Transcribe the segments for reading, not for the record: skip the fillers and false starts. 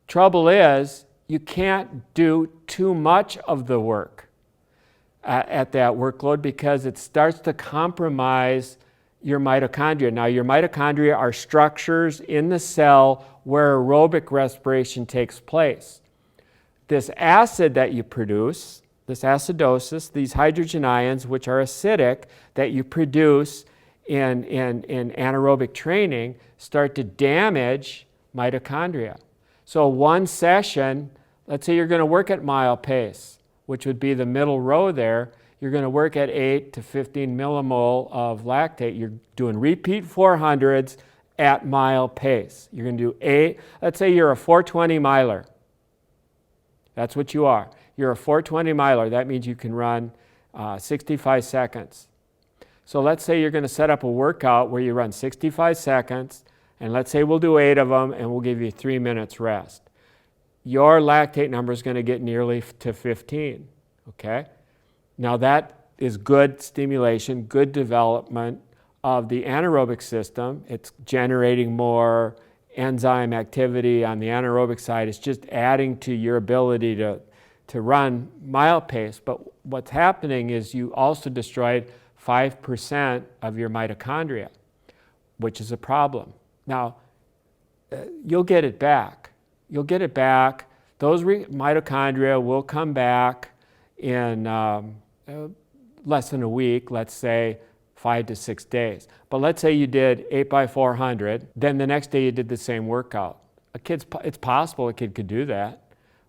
Trouble is, you can't do too much of the work at that workload because it starts to compromise your mitochondria. Now, your mitochondria are structures in the cell where aerobic respiration takes place. This acid that you produce, this acidosis, these hydrogen ions, which are acidic, that you produce in anaerobic training, start to damage mitochondria. So one session, let's say you're going to work at mile pace, which would be the middle row there. You're going to work at 8 to 15 millimole of lactate. You're doing repeat 400s at mile pace. You're going to do 8. Let's say you're a 420 miler. That's what you are. You're a 420 miler. That means you can run 65 seconds. So let's say you're going to set up a workout where you run 65 seconds, and let's say we'll do 8 of them, and we'll give you 3 minutes rest. Your lactate number is going to get nearly to 15, okay? Now that is good stimulation, good development of the anaerobic system. It's generating more enzyme activity on the anaerobic side. It's just adding to your ability to run mile pace. But what's happening is you also destroyed 5% of your mitochondria, which is a problem. Now, you'll get it back. You'll get it back. Those mitochondria will come back in less than a week, let's say 5 to 6 days. But let's say you did 8 by 400, then the next day you did the same workout. It's possible a kid could do that,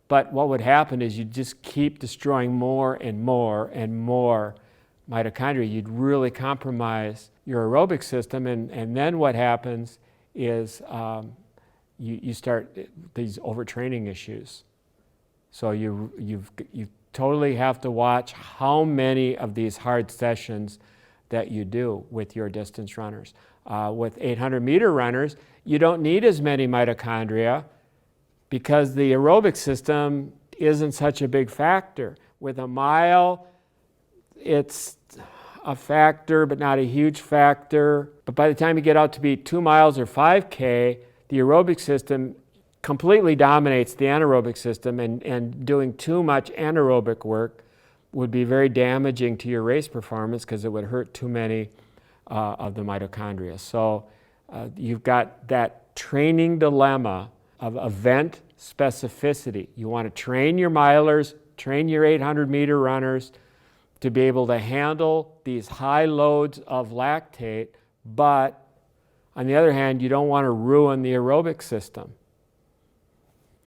but what would happen is you just keep destroying more and more and more mitochondria. You'd really compromise your aerobic system, and then what happens is you start these overtraining issues. So you totally have to watch how many of these hard sessions that you do with your distance runners. With 800-meter runners, you don't need as many mitochondria because the aerobic system isn't such a big factor. With a mile, it's a factor, but not a huge factor. But by the time you get out to be 2 miles or 5K, the aerobic system completely dominates the anaerobic system, and doing too much anaerobic work would be very damaging to your race performance because it would hurt too many of the mitochondria. So you've got that training dilemma of event specificity. You want to train your milers, train your 800-meter runners to be able to handle these high loads of lactate, but on the other hand, you don't want to ruin the aerobic system.